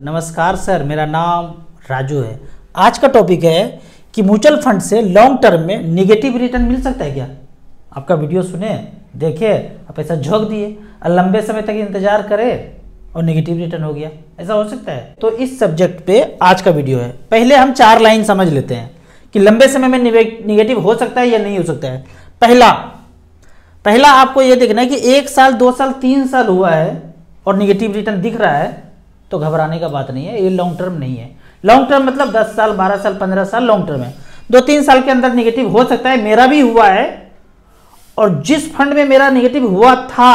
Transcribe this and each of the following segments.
नमस्कार सर, मेरा नाम राजू है। आज का टॉपिक है कि म्यूचुअल फंड से लॉन्ग टर्म में निगेटिव रिटर्न मिल सकता है क्या। आपका वीडियो सुने, देखे, आप पैसा झोंक दिए और लंबे समय तक इंतजार करे और नेगेटिव रिटर्न हो गया, ऐसा हो सकता है। तो इस सब्जेक्ट पे आज का वीडियो है। पहले हम 4 लाइन समझ लेते हैं कि लंबे समय में निगेटिव हो सकता है या नहीं हो सकता है। पहला आपको यह देखना है कि 1 साल 2 साल 3 साल हुआ है और निगेटिव रिटर्न दिख रहा है तो घबराने का बात नहीं है, ये लॉन्ग टर्म नहीं है। लॉन्ग टर्म मतलब 10 साल 12 साल 15 साल लॉन्ग टर्म है। 2-3 साल के अंदर निगेटिव हो सकता है, मेरा भी हुआ है। और जिस फंड में मेरा निगेटिव हुआ था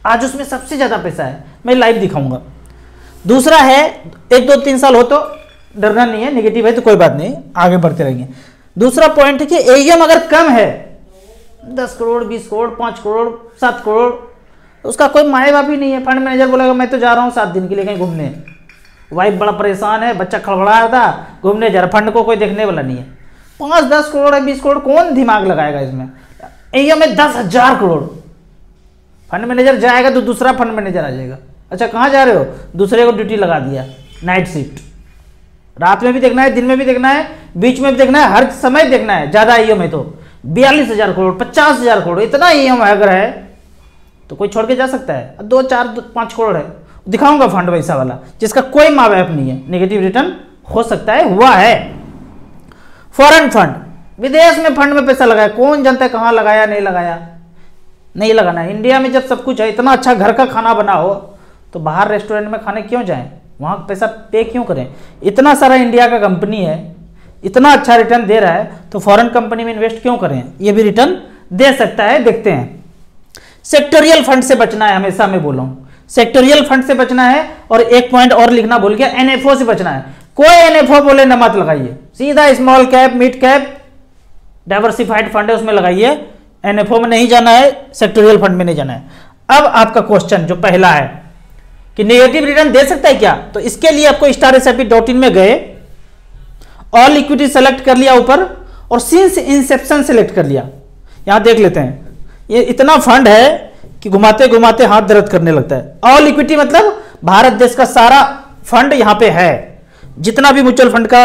आज उसमें सबसे ज्यादा पैसा है, मैं लाइव दिखाऊंगा। दूसरा है 1-2-3 साल हो तो डरना नहीं है, निगेटिव है तो कोई बात नहीं, आगे बढ़ते रहेंगे। दूसरा पॉइंट है कि एईएम अगर कम है 10 करोड़ 20 करोड़ 5 करोड़ 7 करोड़, उसका कोई माए बाप ही नहीं है। फंड मैनेजर बोलेगा मैं तो जा रहा हूँ 7 दिन के लिए कहीं घूमने, वाइफ बड़ा परेशान है, बच्चा खड़बड़ा रहा था, घूमने जा रहा, फंड को कोई देखने वाला नहीं है। 5-10 करोड़ है 20 करोड़, कौन दिमाग लगाएगा इसमें। एईएम में 10,000 करोड़, फंड मैनेजर जाएगा तो दूसरा फंड मैनेजर आ जाएगा। अच्छा कहाँ जा रहे हो, दूसरे को ड्यूटी लगा दिया, नाइट शिफ्ट। रात में भी देखना है, दिन में भी देखना है, बीच में भी देखना है, हर समय देखना है। ज्यादा एईएम है तो 42,000 करोड़ 50,000 करोड़, इतना एईएम अगर है तो कोई छोड़ के जा सकता है। 2-4-5 करोड़ है, दिखाऊंगा फंड वैसा वाला जिसका कोई माँ बाप नहीं है, नेगेटिव रिटर्न हो सकता है, हुआ है। फॉरेन फंड, विदेश में फंड में पैसा लगाया, कौन जानता है कहाँ लगाया नहीं लगाया, नहीं लगाना है। इंडिया में जब सब कुछ है, इतना अच्छा घर का खाना बना हो तो बाहर रेस्टोरेंट में खाने क्यों जाएं, वहाँ पैसा पे क्यों करें। इतना सारा इंडिया का कंपनी है, इतना अच्छा रिटर्न दे रहा है तो फॉरेन कंपनी में इन्वेस्ट क्यों करें, ये भी रिटर्न दे सकता है। देखते हैं। सेक्टोरियल फंड से बचना है, हमेशा मैं बोल रहा हूं सेक्टोरियल फंड से बचना है। और एक पॉइंट और लिखना भूल गया, एनएफओ से बचना है। कोई एनएफओ बोले न मत लगाइए, सीधा small cap mid cap diversified fund है उसमें लगाइए। एनएफओ में नहीं जाना है, सेक्टोरियल फंड में नहीं जाना है। अब आपका क्वेश्चन जो पहला है कि नेगेटिव रिटर्न दे सकता है क्या, तो इसके लिए आपको starSIP.in में गए, ऑल इक्विटी सेलेक्ट कर लिया ऊपर और सिंस इंसेप्शन सेलेक्ट कर लिया। यहां देख लेते हैं, ये इतना फंड है कि घुमाते घुमाते हाथ दर्द करने लगता है। ऑल इक्विटी मतलब भारत देश का सारा फंड यहां पे है, जितना भी म्यूचुअल फंड का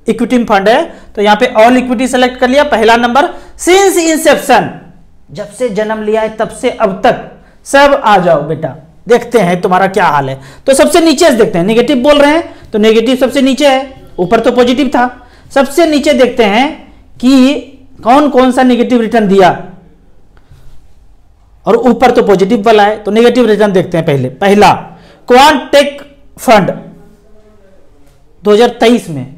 इक्विटी फंड है तो यहां पे ऑल इक्विटी सेलेक्ट कर लिया। पहला नंबर सिंस इंसेप्शन, जब से जन्म लिया है तब से अब तक सब आ जाओ बेटा, देखते हैं तुम्हारा क्या हाल है। तो सबसे नीचे से देखते हैं, नेगेटिव बोल रहे हैं तो नेगेटिव सबसे नीचे है, ऊपर तो पॉजिटिव था। सबसे नीचे देखते हैं कि कौन कौन सा नेगेटिव रिटर्न दिया और ऊपर तो पॉजिटिव वाला है। तो नेगेटिव रिटर्न देखते हैं। पहला क्वांटेक फंड 2023 में,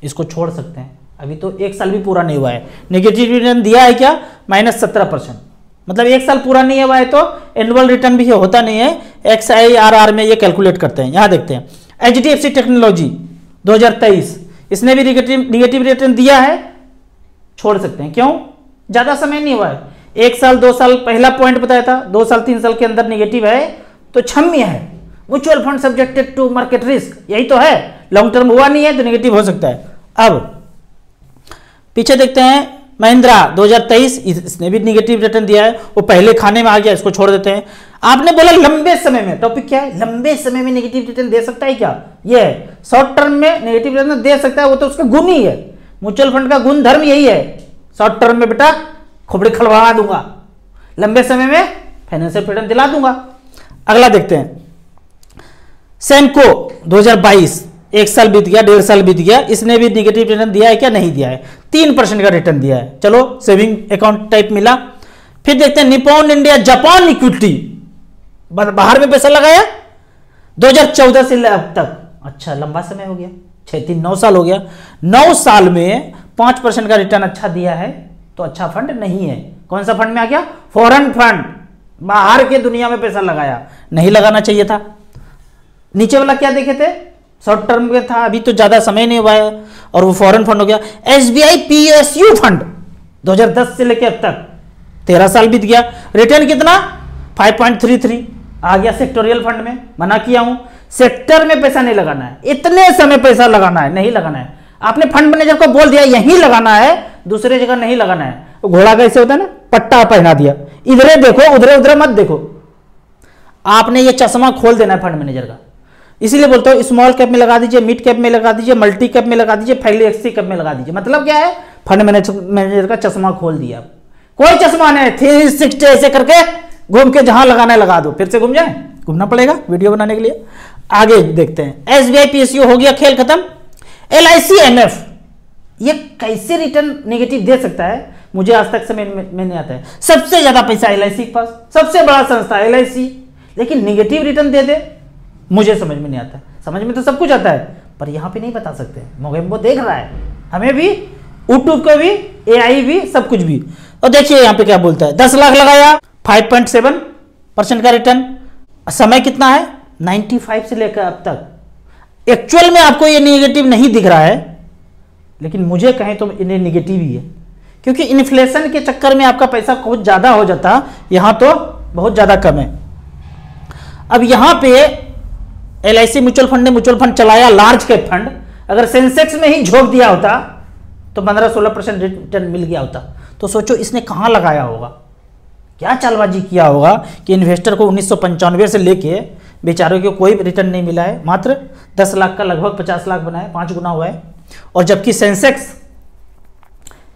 इसको छोड़ सकते हैं, अभी तो 1 साल भी पूरा नहीं हुआ है। नेगेटिव रिटर्न दिया है क्या, -17%, मतलब 1 साल पूरा नहीं हुआ है तो एनुअल रिटर्न भी होता नहीं है, XIRR में ये कैलकुलेट करते हैं। यहां देखते हैं HDFC टेक्नोलॉजी 2023, इसने भी निगेटिव रिटर्न दिया है, छोड़ सकते हैं। क्यों, ज्यादा समय नहीं हुआ है, 1 साल 2 साल, पहला पॉइंट बताया था, 2 साल 3 साल के अंदर निगेटिव है तो क्षम्य है। Mutual fund subjected to market risk, यही तो है, लॉन्ग टर्म हुआ नहीं है तो निगेटिव हो सकता है। अब पीछे देखते हैं, महिंद्रा 2023, इसने भी निगेटिव रिटर्न दिया है, वो पहले खाने में आ गया, इसको छोड़ देते हैं। आपने बोला लंबे समय में, टॉपिक क्या है, लंबे समय में निगेटिव रिटर्न दे सकता है क्या, ये है। शॉर्ट टर्म में नेगेटिव रिटर्न दे सकता है, वो तो उसका गुण ही है, म्यूचुअल फंड का गुण धर्म यही है। शॉर्ट टर्म में बेटा खोपड़ी खलवा दूंगा, लंबे समय में फाइनेंशियल फ्रीडम दिला दूंगा। अगला देखते हैं, सेमको 2022, 1 साल बीत गया 1.5 साल बीत गया, इसने भी निगेटिव रिटर्न दिया है क्या, नहीं दिया है, 3% का रिटर्न दिया है। चलो सेविंग अकाउंट टाइप मिला। फिर देखते हैं निप्पॉन इंडिया जापान इक्विटी, बाहर में पैसा लगाया 2014 से अब तक, अच्छा लंबा समय हो गया, 6-3-9 साल हो गया। 9 साल में 5% का रिटर्न अच्छा दिया है तो अच्छा फंड नहीं है। कौन सा फंड में आ गया, फॉरेन फंड, बाहर के दुनिया में पैसा लगाया, नहीं लगाना चाहिए था। नीचे वाला क्या देखे थे, शॉर्ट टर्म में था, अभी तो ज्यादा समय नहीं हुआ है और वो फॉरेन फंड हो गया। SBI PSU फंड 2010 से लेकर अब तक 13 साल बीत गया, रिटर्न कितना 5.33 आ गया। सेक्टोरियल फंड में मना किया हूं, सेक्टर में पैसा नहीं लगाना है, इतने समय पैसा लगाना है, नहीं लगाना है। आपने फंड मैनेजर को बोल दिया यहीं लगाना है, दूसरे जगह नहीं लगाना है। घोड़ा कैसे होता है ना, पट्टा पहना दिया, इधरे देखो उधरे उधरे मत देखो। आपने ये चश्मा खोल देना है फंड मैनेजर का, इसीलिए बोलता हूँ स्मॉल कैप में लगा दीजिए, मिड कैप में लगा दीजिए, मल्टी कैप में लगा दीजिए, फ्लेक्सी कैप में लगा दीजिए। मतलब क्या है, फंड मैनेजर का चश्मा खोल दिया। कोई चश्मा नहीं, 360 ऐसे करके घूम के जहां लगाना है लगा दो, फिर से घूम जाए, घूमना पड़ेगा वीडियो बनाने के लिए। आगे देखते हैं, SBI PSU हो गया खेल खत्म। LIC MF ये कैसे रिटर्न नेगेटिव दे सकता है, मुझे आज तक समझ में नहीं आता है। सबसे ज्यादा पैसा LIC के पास, सबसे बड़ा संस्था LIC, लेकिन नेगेटिव रिटर्न दे दे, मुझे समझ में नहीं आता। समझ में तो सब कुछ आता है, पर यहां पे नहीं बता सकते। मोगेम्बो देख रहा है, हमें भी, यूट्यूब को भी, AI भी, सब कुछ भी। और देखिए यहां पे क्या बोलता है, 10 लाख लगाया, 5.7% का रिटर्न। समय कितना है, 95 से लेकर अब तक। एक्चुअल में आपको ये नेगेटिव नहीं दिख रहा है, लेकिन मुझे कहें तो इन्हें नेगेटिव ही है, क्योंकि इन्फ्लेशन के चक्कर में आपका पैसा कुछ ज्यादा हो जाता, यहां तो बहुत ज्यादा कम है। अब यहां पे LIC म्यूचुअल फंड ने म्यूचुअल फंड चलाया, लार्ज कैप फंड, अगर सेंसेक्स में ही झोंक दिया होता तो 15-16% रिटर्न मिल गया होता। तो सोचो इसने कहां लगाया होगा, क्या चालबाजी किया होगा कि इन्वेस्टर को 1995 से लेके बेचारों को कोई रिटर्न नहीं मिला है। मात्र 10 लाख का लगभग 50 लाख बनाए, 5 गुना हुआ है। और जबकि सेंसेक्स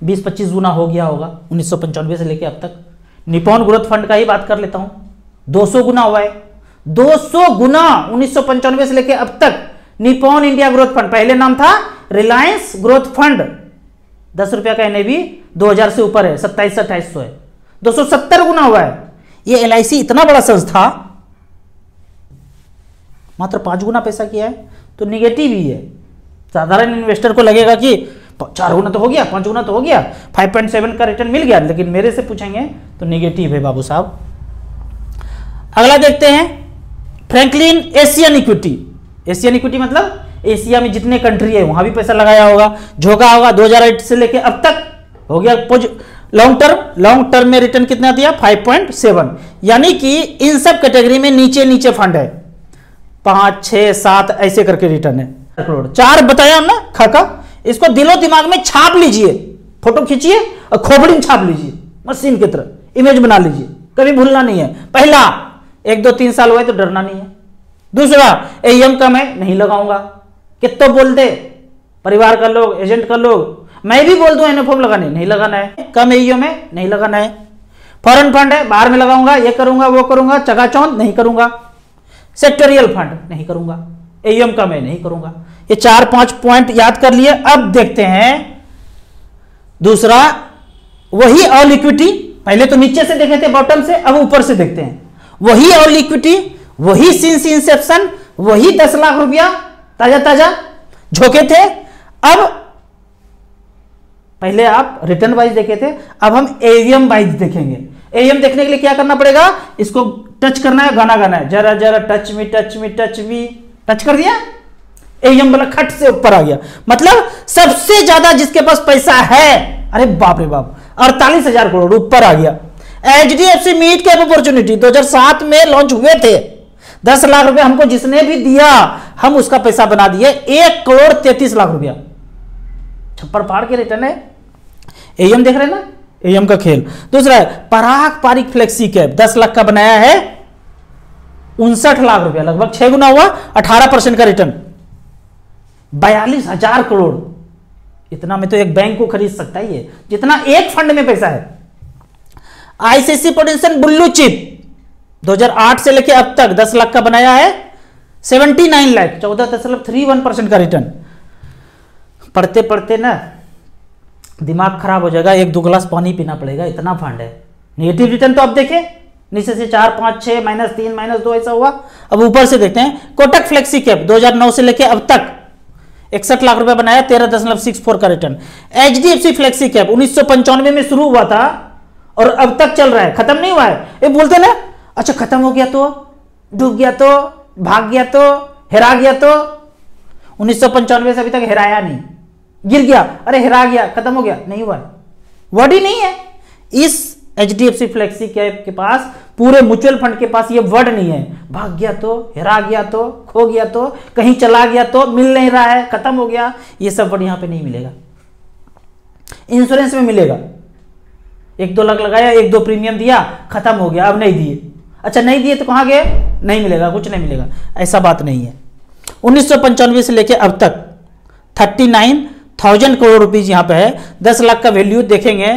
20-25 गुना हो गया होगा 1995 से लेके अब तक। निपॉन ग्रोथ फंड का ही बात कर लेता हूं, 200 गुना हुआ है, 200 गुना 1995 से लेके अब तक। निपॉन इंडिया ग्रोथ फंड, पहले नाम था रिलायंस ग्रोथ फंड, 10 रुपया का NAV 2000 से ऊपर है, 2700-2800 है, 270 गुना हुआ है। ये LIC इतना बड़ा संस्था मात्र 5 गुना पैसा किया है, तो निगेटिव ही है। साधारण इन्वेस्टर को लगेगा कि 4 गुना तो हो गया, 5 गुना तो हो गया, 5.7 का रिटर्न मिल गया, लेकिन मेरे से पूछेंगे तो निगेटिव है बाबू साहब। अगला देखते हैं, Franklin Asian equity. Asian equity मतलब एशिया में जितने कंट्री है वहां भी पैसा लगाया होगा, झोंका होगा। 2008 से लेके अब तक हो गया लॉन्ग टर्म में रिटर्न कितना दिया, 5.7। यानी कि इन सब कैटेगरी में नीचे नीचे फंड है, 5, 6, 7 ऐसे करके रिटर्न है। करोड़ 4 बताया हमने खाका, इसको दिलो दिमाग में छाप लीजिए, फोटो खींचिए और खोपड़ी में छाप लीजिए, मशीन की तरह इमेज बना लीजिए, कभी भूलना नहीं है। पहला 1, 2, 3 साल हुए तो डरना नहीं है। दूसरा AUM कम है, नहीं लगाऊंगा, कितना बोल दे परिवार का लोग, एजेंट का लोग, मैं भी बोल दूं NFO लगाने, नहीं लगाना है। कम AUM है, नहीं लगाना है। फॉरेन फंड है, बाहर में लगाऊंगा, ये करूंगा वो करूंगा, चकाचौंध नहीं करूंगा। सेक्टोरियल फंड नहीं करूंगा, AUM कम है, नहीं करूंगा। ये 4-5 पॉइंट याद कर लिए। अब देखते हैं दूसरा, वही ऑल इक्विटी, पहले तो नीचे से देखे थे बॉटम से, अब ऊपर से देखते हैं। वही ऑल इक्विटी, वही सिंस इंसेप्शन, वही 10 लाख रुपया ताजा ताजा झोंके थे। अब पहले आप रिटर्न वाइज देखे थे, अब हम AUM वाइज देखेंगे। AUM देखने के लिए क्या करना पड़ेगा, इसको टच करना है, गाना गाना है, जरा जरा touch me touch me touch me, touch कर दिया, AUM वाला खट से ऊपर आ गया। मतलब सबसे ज्यादा जिसके पास पैसा है, अरे बाप रे बाप, 48,000 करोड़ ऊपर आ गया। HDFC मिड कैप अपॉर्चुनिटी 2007 में लॉन्च हुए थे, 10 लाख रुपए हमको जिसने भी दिया, हम उसका पैसा बना दिए 1,33,00,000 रुपया। छप्पर फाड़ के रिटर्न है। AUM देख रहे हैं ना, AUM का खेल। दूसरा है पराग पारिक फ्लेक्सी कैप, 10 लाख का बनाया है, 59 लाख रुपया, लगभग 6 गुना हुआ, 18% का रिटर्न, 42,000 करोड़। इतना में तो एक बैंक को खरीद सकता है ये, जितना एक फंड में पैसा है। ICICI प्रोडेंशियल बुल्लू चिप 2008 से लेके अब तक 10 लाख का बनाया है, 79 लाख, 14.31% का रिटर्न। पढ़ते पढ़ते ना दिमाग खराब हो जाएगा, 1-2 गिलास पानी पीना पड़ेगा, इतना फंड है। नेगेटिव रिटर्न तो अब देखें, नीचे से 4, 5, 6, -3, -2 ऐसा हुआ। अब ऊपर से देखते हैं, कोटक फ्लेक्सी कैप 2009 से लेके अब तक 61 लाख रुपए बनाया, 13.64 का रिटर्न। HDFC फ्लेक्सी कैप 1995 में शुरू हुआ था और अब तक चल रहा है, खत्म नहीं हुआ है। ये बोलते ना, अच्छा खत्म हो गया तो, डूब गया तो, भाग गया तो, हेरा गया तो। 1995 से अभी तक हेराया नहीं, गिर गया, अरे हेरा गया, खत्म हो गया, नहीं हुआ है, वर्ड ही नहीं है। इस HDFC फ्लेक्सी कैप के पास, पूरे म्यूचुअल फंड के पास ये वर्ड नहीं है। भाग गया तो, हेरा गया तो, खो गया तो, कहीं चला गया तो, मिल नहीं रहा है, खत्म हो गया, ये सब वर्ड यहां पे नहीं मिलेगा। इंश्योरेंस में मिलेगा, 1-2 लाख लगाया, 1-2 प्रीमियम दिया, खत्म हो गया, अब नहीं दिए, अच्छा नहीं दिए तो कहां गए, नहीं मिलेगा, कुछ नहीं मिलेगा, ऐसा बात नहीं है। 1995 से लेके अब तक 39,000 करोड़ रुपीज यहाँ पे है। 10 लाख का वैल्यू देखेंगे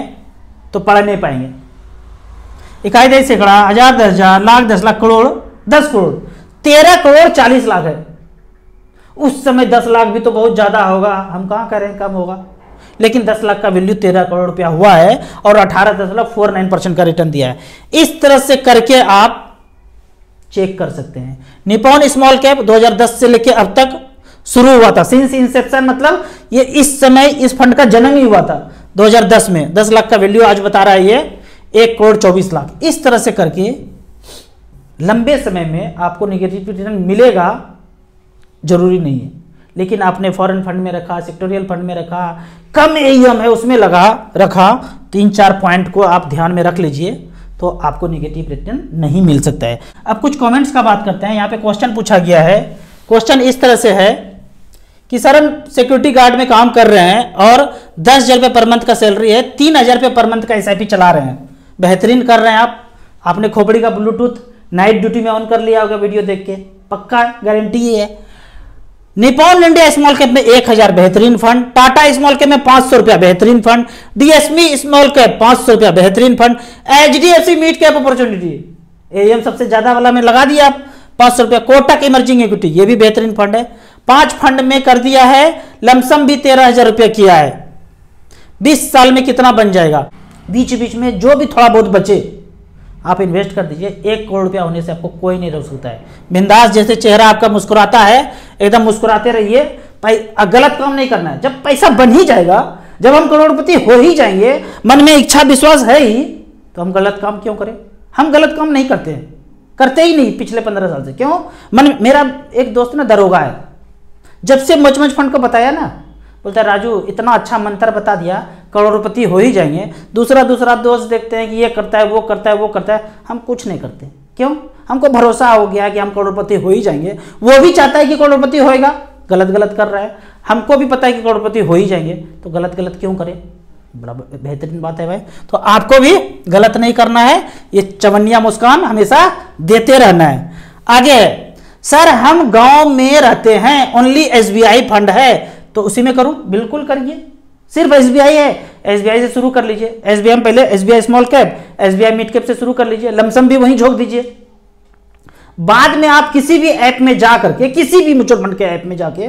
तो पढ़ नहीं पाएंगे। इकाई दही सैकड़ा, हजार, 10,000, लाख, 10 लाख, करोड़, 10 करोड़, 13 करोड़ 40 लाख है। उस समय 10 लाख भी तो बहुत ज्यादा होगा, हम कहाँ करें, कम होगा, लेकिन 10 लाख का वैल्यू 13 करोड़ रुपया हुआ है और 18.49% का रिटर्न दिया है। इस तरह से करके आप चेक कर सकते हैं। निप्पॉन स्मॉल कैप 2010 से लेके अब तक शुरू हुआ था, सिंस इंसेप्शन, मतलब ये इस समय इस फंड का जन्म ही हुआ था 2010 में। 10 लाख का वैल्यू आज बता रहा है ये 1 करोड़ 24 लाख। इस तरह से करके लंबे समय में आपको नेगेटिव रिटर्न मिलेगा जरूरी नहीं है, लेकिन आपने फॉरेन फंड में रखा, सेक्टोरियल फंड में रखा, कम एईएम है उसमें रखा, 3-4 पॉइंट को आप ध्यान में रख लीजिए तो आपको नेगेटिव रिटर्न नहीं मिल सकता है। अब कुछ कमेंट्स का बात करते हैं। यहाँ पे क्वेश्चन पूछा गया है। क्वेश्चन इस तरह से है कि सर हम सिक्योरिटी गार्ड में काम कर रहे हैं और 10,000 रुपये पर मंथ का सैलरी है, 3,000 रुपये पर मंथ का एसआईपी चला रहे हैं, बेहतरीन कर रहे हैं आप। आपने खोपड़ी का ब्लूटूथ नाइट ड्यूटी में ऑन कर लिया होगा वीडियो देख के, पक्का गारंटी ही है। निप्पॉन इंडिया स्मॉल कैप में 1,000 बेहतरीन फंड, टाटा स्मॉल कैप में 500 रुपया बेहतरीन फंड, डीएसपी स्मॉल कैप 500 रुपया बेहतरीन fund, HDFC mid cap opportunity am सबसे ज्यादा वाला में लगा दिया आप 500 रुपया, कोटक इमर्जिंग इक्विटी ये भी बेहतरीन फंड है। 5 फंड में कर दिया है, लमसम भी 13,000 रुपया किया है। 20 साल में कितना बन जाएगा? बीच बीच में जो भी थोड़ा बहुत बचे आप इन्वेस्ट कर दीजिए। 1 करोड़ रुपया होने से आपको कोई नहीं रोक सकता है। बिंदास जैसे चेहरा आपका मुस्कुराता है, एकदम मुस्कुराते रहिए। गलत काम नहीं करना है। जब पैसा बन ही जाएगा, जब हम करोड़पति हो ही जाएंगे, मन में इच्छा विश्वास है ही, तो हम गलत काम क्यों करें? हम गलत काम नहीं करते हैं, करते ही नहीं पिछले 15 साल से। क्यों? मेरा एक दोस्त ना दरोगा है, जब से मच फंड को बताया ना, बोलता है राजू इतना अच्छा मंत्र बता दिया, करोड़पति हो ही जाएंगे। दूसरा दोस्त देखते हैं कि ये करता है, वो करता है, वो करता है, हम कुछ नहीं करते। क्यों? हमको भरोसा हो गया कि हम करोड़पति हो ही जाएंगे। वो भी चाहता है कि करोड़पति होएगा, गलत कर रहा है। हमको भी पता है कि करोड़पति हो ही जाएंगे, तो गलत क्यों करें? बड़ा बेहतरीन बात है भाई। तो आपको भी गलत नहीं करना है, ये चवन्निया मुस्कान हमेशा देते रहना है। आगे, सर हम गांव में रहते हैं, ओनली एसबीआई फंड है, तो उसी में करूं? बिल्कुल करिए, सिर्फ एसबीआई है, एसबीआई से शुरू कर लीजिए। एसबीआई में पहले SBI small cap, SBI mid cap से शुरू कर लीजिए, लमसम भी वहीं झोंक दीजिए। बाद में आप किसी भी ऐप में जा करके, किसी भी म्यूचुअल फंड के ऐप में जाके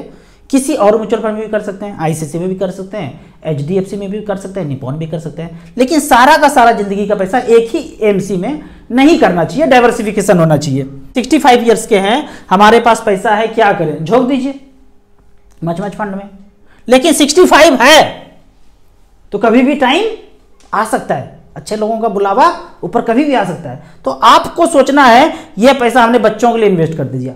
किसी और म्यूचुअल फंड में भी कर सकते हैं, आईसीसी में भी कर सकते हैं, एचडीएफसी में भी कर सकते हैं, निप्पॉन भी कर सकते हैं। लेकिन सारा का सारा जिंदगी का पैसा एक ही एमसी में नहीं करना चाहिए, डाइवर्सिफिकेशन होना चाहिए। 65 ईयर्स के हैं, हमारे पास पैसा है, क्या करें? झोंक दीजिए मच फंड में। लेकिन 65 है तो कभी भी टाइम आ सकता है, अच्छे लोगों का बुलावा ऊपर कभी भी आ सकता है। तो आपको सोचना है यह पैसा हमने बच्चों के लिए इन्वेस्ट कर दिया,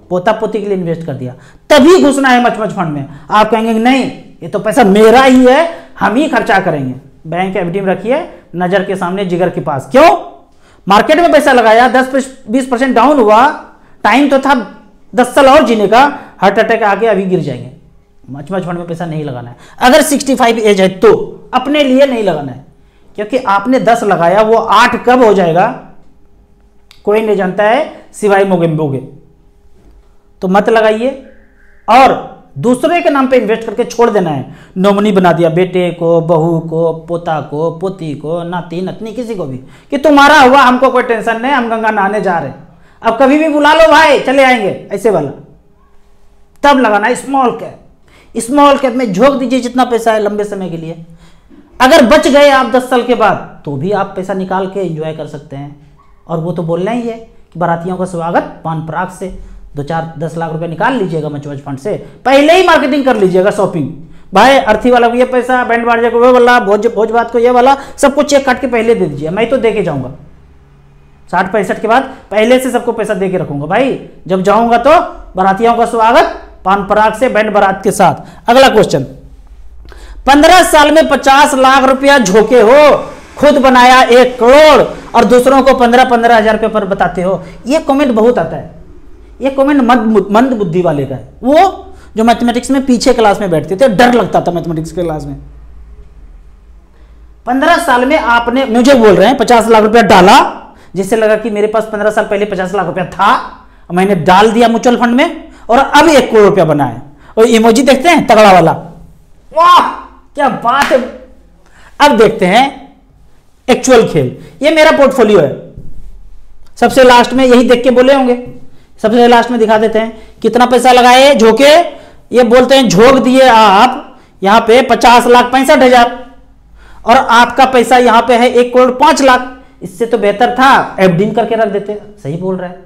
पोता पोती के लिए इन्वेस्ट कर दिया, तभी घुसना है मच फंड में। आप कहेंगे नहीं ये तो पैसा मेरा ही है, हम ही खर्चा करेंगे। बैंक एफडी में रखिए, नजर के सामने जिगर के पास। क्यों? मार्केट में पैसा लगाया, 10-20% डाउन हुआ, टाइम तो था 10 साल और जीने का, हार्ट अटैक आके अभी गिर जाएंगे। मच फंड में पैसा नहीं लगाना है। अगर 65 एज है तो अपने लिए नहीं लगाना है, क्योंकि आपने 10 लगाया, वो 8 कब हो जाएगा कोई नहीं जानता है सिवाय मोगे। तो मत लगाइए और दूसरे के नाम पे इन्वेस्ट करके छोड़ देना है। नॉमिनी बना दिया बेटे को, बहू को, पोता को, पोती को, नाती नतनी, किसी को भी, कि तुम्हारा हुआ, हमको कोई टेंशन नहीं, हम गंगा नहाने जा रहे हैं, अब कभी भी बुला लो भाई चले आएंगे, ऐसे वाला। तब लगाना है स्मॉल कैप में झोंक दीजिए जितना पैसा है लंबे समय के लिए। अगर बच गए आप 10 साल के बाद तो भी आप पैसा निकाल के एंजॉय कर सकते हैं। और वो तो बोलना ही है कि बारातियों का स्वागत पान पराग से 2-4-10 लाख रुपए निकाल लीजिएगा मच फंड से, पहले ही मार्केटिंग कर लीजिएगा, शॉपिंग भाई, अर्थी वाला को ये पैसा, बैंड बाजा को वो वाला, भोज भात को ये वाला, सबको चेक काट के पहले दे दीजिए। मैं तो दे के जाऊंगा 60-65 के बाद, पहले से सबको पैसा दे के रखूंगा भाई, जब जाऊंगा तो बारातियों का स्वागत पान पराग से, बैंड बारात के साथ। अगला क्वेश्चन, 15 साल में 50 लाख रुपया झोंके हो, खुद बनाया 1 करोड़ और दूसरों को 15-15 हजार रुपये पर बताते हो। ये कमेंट बहुत आता है, ये कमेंट मंद बुद्धि वाले का है, वो जो मैथमेटिक्स में पीछे क्लास में बैठते थे, डर लगता था मैथमेटिक्स के क्लास में। 15 साल में आपने, मुझे बोल रहे हैं 50 लाख रुपया डाला, जिससे लगा कि मेरे पास 15 साल पहले 50 लाख रुपया था, मैंने डाल दिया म्यूचुअल फंड में और अब 1 करोड़ रुपया बना है। और इमोजी देखते हैं तगड़ा वाला, वाह क्या बात है। अब देखते हैं एक्चुअल खेल। ये मेरा पोर्टफोलियो है, सबसे लास्ट में यही देख के बोले होंगे, सबसे लास्ट में दिखा देते हैं कितना पैसा लगाए झोंके। ये बोलते हैं झोंक दिए आप यहां पे 50,65,000 और आपका पैसा यहां पे है 1 करोड़ 5 लाख। इससे तो बेहतर था एफडी करके रख देते। सही बोल रहे हैं,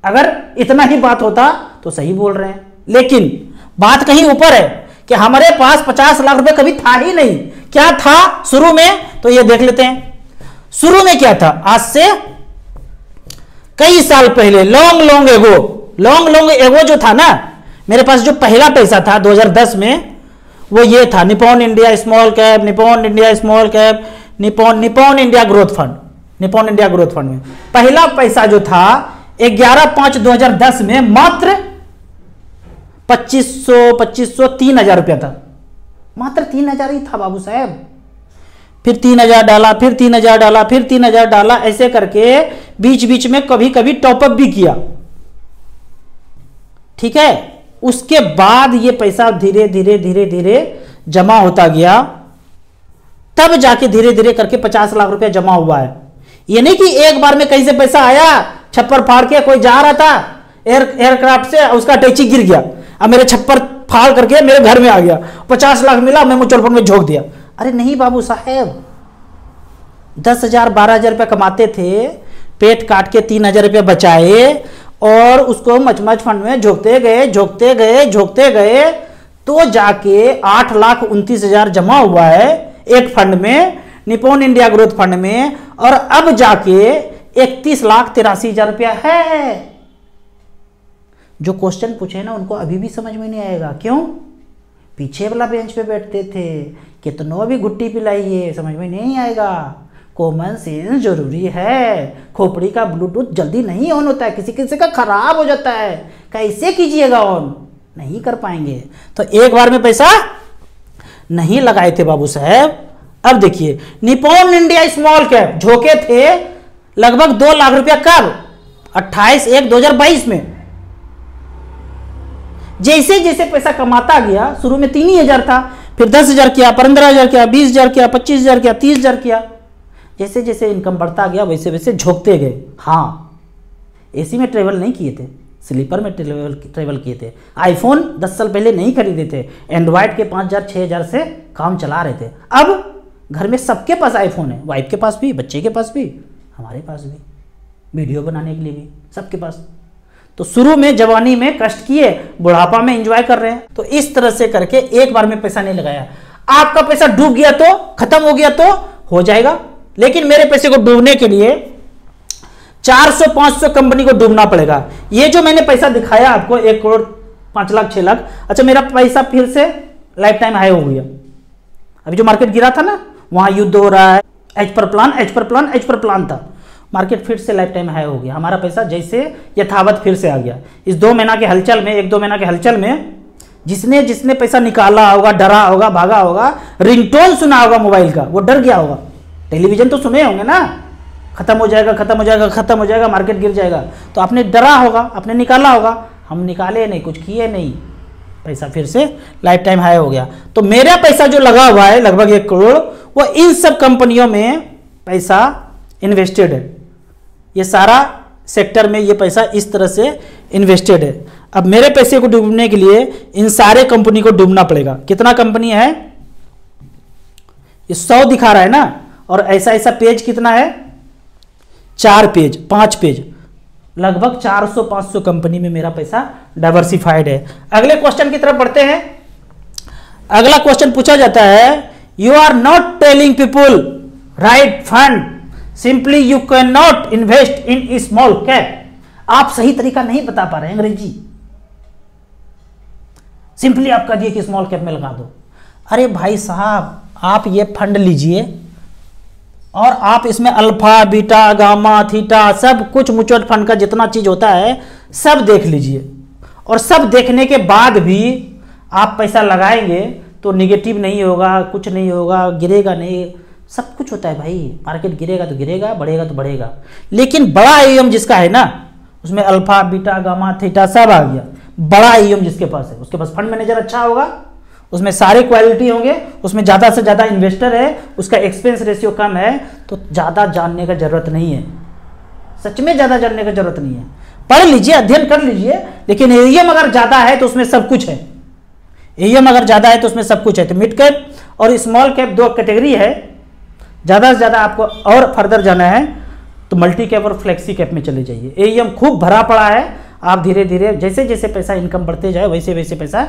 अगर इतना ही बात होता तो सही बोल रहे हैं, लेकिन बात कहीं ऊपर है कि हमारे पास 50 लाख रुपए कभी था ही नहीं। क्या था शुरू में, तो ये देख लेते हैं शुरू में क्या था। आज से कई साल पहले लॉन्ग लॉन्ग एगो जो था ना, मेरे पास जो पहला पैसा था 2010 में, वो ये था Nippon India small cap, Nippon India small cap, Nippon India growth fund, Nippon India growth fund में पहला पैसा जो था 11/5/2010 में मात्र 2500 3,000 रुपया था, मात्र 3,000 ही था बाबू साहब। फिर 3,000 डाला, फिर 3,000 डाला, फिर 3,000 डाला, ऐसे करके बीच बीच में कभी कभी टॉपअप भी किया, ठीक है। उसके बाद ये पैसा धीरे धीरे धीरे धीरे जमा होता गया, तब जाके धीरे धीरे करके 50 लाख रुपया जमा हुआ है। ये नहीं कि एक बार में कहीं से पैसा आया, छप्पर फाड़ के कोई जा रहा था एयरक्राफ्ट से, उसका टैक्सी गिर गया, अब मेरे छप्पर फाड़ करके मेरे घर में आ गया, 50 लाख मिला, मैं म्यूचुअल फंड में झोंक दिया। अरे नहीं बाबू साहेब, 10,000 12,000 रुपया कमाते थे, पेट काट के 3,000 रुपया बचाए और उसको मचमच फंड में झोंकते गए तो जाके 8,29,000 जमा हुआ है एक फंड में, निप्पॉन इंडिया ग्रोथ फंड में, और अब जाके 31,83,000 रुपया है। जो क्वेश्चन पूछे ना उनको अभी भी समझ में नहीं आएगा, क्यों? पीछे वाला बेंच पे बैठते थे, कितनों भी गुट्टी पिलाइए समझ में नहीं आएगा। कॉमन सेंस जरूरी है। खोपड़ी का ब्लूटूथ जल्दी नहीं ऑन होता है, किसी किसी का खराब हो जाता है, कैसे कीजिएगा ऑन? नहीं कर पाएंगे। तो एक बार में पैसा नहीं लगाए थे बाबू साहब। अब देखिए निप्पॉन इंडिया स्मॉल कैप झोंके थे लगभग 2 लाख रुपया, कब? 28/1/2022 में। जैसे जैसे पैसा कमाता गया, शुरू में 3,000 था, फिर 10,000 किया, 15,000 किया, 20,000 किया, 25,000 किया, 30,000 किया। जैसे जैसे इनकम बढ़ता गया वैसे वैसे झोंकते गए। हाँ, एसी में ट्रेवल नहीं किए थे, स्लीपर में ट्रेवल किए थे। आईफोन 10 साल पहले नहीं खरीदे थे, एंड्रॉयड के 5,000 6,000 से काम चला रहे थे। अब घर में सबके पास आईफोन है, वाइफ के पास भी, बच्चे के पास भी, हमारे पास भी, वीडियो बनाने के लिए भी, सबके पास। तो शुरू में जवानी में कष्ट किए, बुढ़ापा में एंजॉय कर रहे हैं। तो इस तरह से करके एक बार में पैसा नहीं लगाया। आपका पैसा डूब गया तो, खत्म हो गया तो हो जाएगा, लेकिन मेरे पैसे को डूबने के लिए 400-500 कंपनी को डूबना पड़ेगा। ये जो मैंने पैसा दिखाया आपको 1 करोड़ 5 लाख 6 लाख, अच्छा मेरा पैसा फिर से लाइफ टाइम हाई हो गया। अभी जो मार्केट गिरा था ना, वहां युद्ध हो रहा है, एज पर प्लान था, मार्केट फिर से लाइफ टाइम हाई हो गया। हमारा पैसा जैसे यथावत फिर से आ गया। इस 2 महीना के हलचल में, 1-2 महीना के हलचल में जिसने जिसने पैसा निकाला होगा, डरा होगा, भागा होगा, रिंगटोन सुना होगा मोबाइल का, वो डर गया होगा। टेलीविजन तो सुने होंगे ना, खत्म हो जाएगा, मार्केट गिर जाएगा, तो आपने डरा होगा, आपने निकाला होगा। हम निकाले नहीं, कुछ किए नहीं, पैसा फिर से लाइफ टाइम हाई हो गया। तो मेरा पैसा जो लगा हुआ है लगभग 1 करोड़, वो इन सब कंपनियों में पैसा इन्वेस्टेड है। ये सारा सेक्टर में ये पैसा इस तरह से इन्वेस्टेड है। अब मेरे पैसे को डूबने के लिए इन सारे कंपनी को डूबना पड़ेगा। कितना कंपनी है? ये 100 दिखा रहा है ना, और ऐसा ऐसा पेज कितना है? 4 पेज, 5 पेज, लगभग 400-500 कंपनी में मेरा पैसा डाइवर्सिफाइड है। अगले क्वेश्चन की तरफ बढ़ते हैं। अगला क्वेश्चन पूछा जाता है, you are not telling people right fund, simply you can not invest in small cap. आप सही तरीका नहीं बता पा रहे हैं, अंग्रेजी सिंपली आप कह दिए कि स्मॉल कैप में लगा दो। अरे भाई साहब, आप ये फंड लीजिए और आप इसमें अल्फा, बीटा, गामा, थीटा, सब कुछ म्यूचुअल फंड का जितना चीज होता है सब देख लीजिए, और सब देखने के बाद भी आप पैसा लगाएंगे तो निगेटिव नहीं होगा, कुछ नहीं होगा, गिरेगा नहीं। सब कुछ होता है भाई, मार्केट गिरेगा तो गिरेगा, बढ़ेगा तो बढ़ेगा, लेकिन बड़ा एम जिसका है ना, उसमें अल्फा, बीटा, गामा, थीटा सब आ गया। बड़ा ईएम जिसके पास है, उसके पास फंड मैनेजर अच्छा होगा, उसमें सारे क्वालिटी होंगे, उसमें ज़्यादा से ज़्यादा इन्वेस्टर है, उसका एक्सपेंस रेशियो कम है, तो ज़्यादा जानने का जरूरत नहीं है। सच में ज़्यादा जानने का जरूरत नहीं है, पढ़ लीजिए, अध्ययन कर लीजिए, लेकिन एईएम अगर ज़्यादा है तो उसमें सब कुछ है। एईएम अगर ज़्यादा है तो उसमें सब कुछ है। तो मिड कैप और स्मॉल कैप दो कैटेगरी है। ज़्यादा से ज़्यादा आपको और फर्दर जाना है तो मल्टी कैप और फ्लेक्सी कैप में चले जाइए। एईएम खूब भरा पड़ा है, आप धीरे धीरे जैसे जैसे पैसा इनकम बढ़ते जाए वैसे वैसे पैसा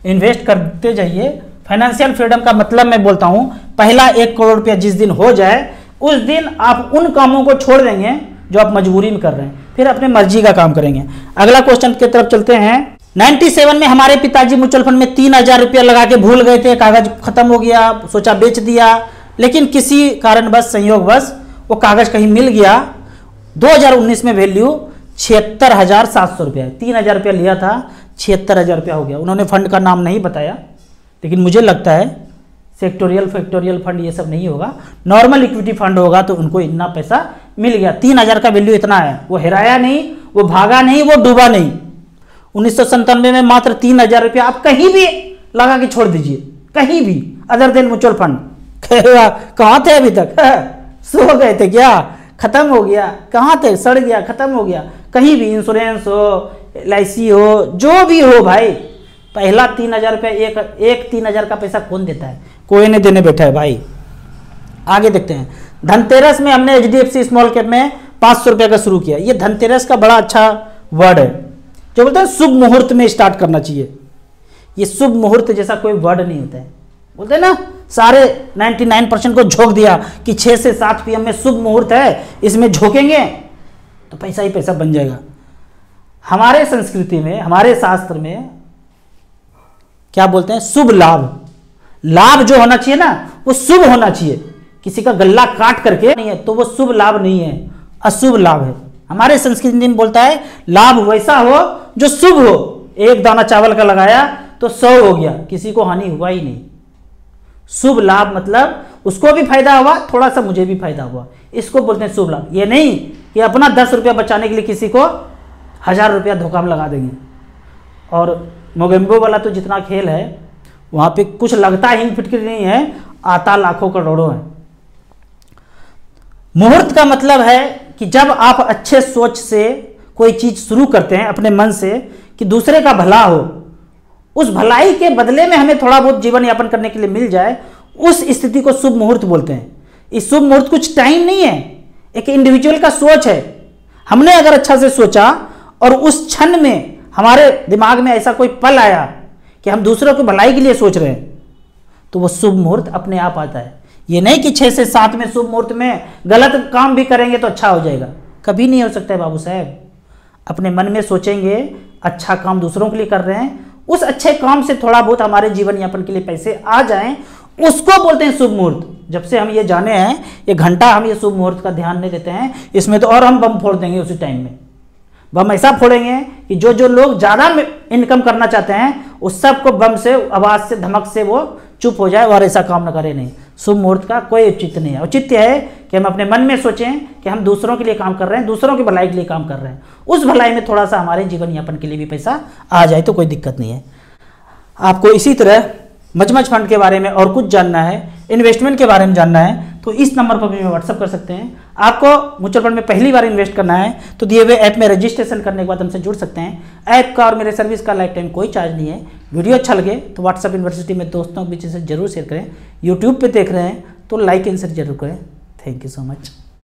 इन्वेस्ट करते जाइए। फाइनेंशियल फ्रीडम का मतलब मैं बोलता हूँ, पहला 1 करोड़ रुपया जिस दिन हो जाए उस दिन आप उन कामों को छोड़ देंगे जो आप मजबूरी में कर रहे हैं, फिर अपने मर्जी का काम करेंगे। अगला क्वेश्चन की तरफ चलते हैं। 97 में हमारे पिताजी म्यूचुअल फंड में 3000 रुपया लगा के भूल गए थे, कागज खत्म हो गया, सोचा बेच दिया, लेकिन किसी कारणवश संयोगवश वो कागज कहीं मिल गया। 2019 में वैल्यू 76,700 रुपया है। 3000 रुपया लिया था, 76,000 रुपया हो गया। उन्होंने फंड का नाम नहीं बताया, लेकिन मुझे लगता है सेक्टोरियल फैक्टोरियल फंड ये सब नहीं होगा, नॉर्मल इक्विटी फंड होगा, तो उनको इतना पैसा मिल गया। 3000 का वैल्यू इतना है, वो हेराया नहीं, वो भागा नहीं, वो डूबा नहीं। 1997 में मात्र 3000 रुपया आप कहीं भी लगा के छोड़ दीजिए, कहीं भी अदर देन म्यूचुअल फंड। कहाँ थे अभी तक? सो गए थे क्या? खत्म हो गया? कहाँ थे? सड़ गया, खत्म हो गया। कहीं भी इंश्योरेंस हो, LIC हो, जो भी हो भाई, पहला 3000 रुपया एक 3000 का पैसा कौन देता है? कोई नहीं देने बैठा है भाई। आगे देखते हैं। धनतेरस में हमने HDFC स्मॉल कैप में 500 रुपया का शुरू किया। ये धनतेरस का बड़ा अच्छा वर्ड है, जो बोलते हैं शुभ मुहूर्त में स्टार्ट करना चाहिए। ये शुभ मुहूर्त जैसा कोई वर्ड नहीं होता है। बोलते हैं ना, सारे 99% को झोंक दिया कि 6 से 7 PM में शुभ मुहूर्त है, इसमें झोंकेंगे तो पैसा ही पैसा बन जाएगा। हमारे संस्कृति में, हमारे शास्त्र में क्या बोलते हैं? शुभ लाभ। लाभ जो होना चाहिए ना, वो शुभ होना चाहिए। किसी का गल्ला काट करके नहीं है तो वो शुभ लाभ नहीं है, अशुभ लाभ है। हमारे संस्कृति में बोलता है लाभ वैसा हो जो शुभ हो। 1 दाना चावल का लगाया तो 100 हो गया, किसी को हानि हुआ ही नहीं। शुभ लाभ मतलब उसको भी फायदा हुआ, थोड़ा सा मुझे भी फायदा हुआ, इसको बोलते हैं शुभ लाभ। ये नहीं कि अपना 10 रुपया बचाने के लिए किसी को 1000 रुपया धोखा में लगा देंगे। और मोगेम्बो वाला तो जितना खेल है वहाँ पे कुछ लगता हिंग फिटकिरी नहीं है, आता लाखों करोड़ों है। मुहूर्त का मतलब है कि जब आप अच्छे सोच से कोई चीज शुरू करते हैं अपने मन से कि दूसरे का भला हो, उस भलाई के बदले में हमें थोड़ा बहुत जीवन यापन करने के लिए मिल जाए, उस स्थिति को शुभ मुहूर्त बोलते हैं। इस शुभ मुहूर्त कुछ टाइम नहीं है, एक इंडिविजुअल का सोच है। हमने अगर अच्छा से सोचा और उस क्षण में हमारे दिमाग में ऐसा कोई पल आया कि हम दूसरों की भलाई के लिए सोच रहे हैं, तो वो शुभ मुहूर्त अपने आप आता है। ये नहीं कि 6 से 7 में शुभ मुहूर्त में गलत काम भी करेंगे तो अच्छा हो जाएगा, कभी नहीं हो सकता है बाबू साहब। अपने मन में सोचेंगे अच्छा काम दूसरों के लिए कर रहे हैं, उस अच्छे काम से थोड़ा बहुत हमारे जीवन यापन के लिए पैसे आ जाएं, उसको बोलते हैं शुभ मुहूर्त। जब से हम ये जाने हैं, ये घंटा हम ये शुभ मुहूर्त का ध्यान नहीं देते हैं, इसमें तो और हम बम फोड़ देंगे उसी टाइम में। बम ऐसा फोड़ेंगे कि जो लोग ज़्यादा इनकम करना चाहते हैं उस सब को बम से, आवाज़ से, धमक से वो चुप हो जाए और ऐसा काम न करे। नहीं, शुभ मुहूर्त का कोई औचित्य नहीं है। औचित्य है कि हम अपने मन में सोचें कि हम दूसरों के लिए काम कर रहे हैं, दूसरों की भलाई के लिए काम कर रहे हैं, उस भलाई में थोड़ा सा हमारे जीवन यापन के लिए भी पैसा आ जाए तो कोई दिक्कत नहीं है। आपको इसी तरह मचमच फंड के बारे में और कुछ जानना है, इन्वेस्टमेंट के बारे में जानना है, तो इस नंबर पर भी व्हाट्सअप कर सकते हैं। आपको म्यूचुअल फंड में पहली बार इन्वेस्ट करना है तो दिए हुए ऐप में रजिस्ट्रेशन करने के बाद हमसे जुड़ सकते हैं। ऐप का और मेरे सर्विस का लाइफ टाइम कोई चार्ज नहीं है। वीडियो अच्छा लगे तो व्हाट्सअप यूनिवर्सिटी में दोस्तों के बीच से जरूर शेयर करें। यूट्यूब पे देख रहे हैं तो लाइक एंड शेयर जरूर करें। Thank you so much.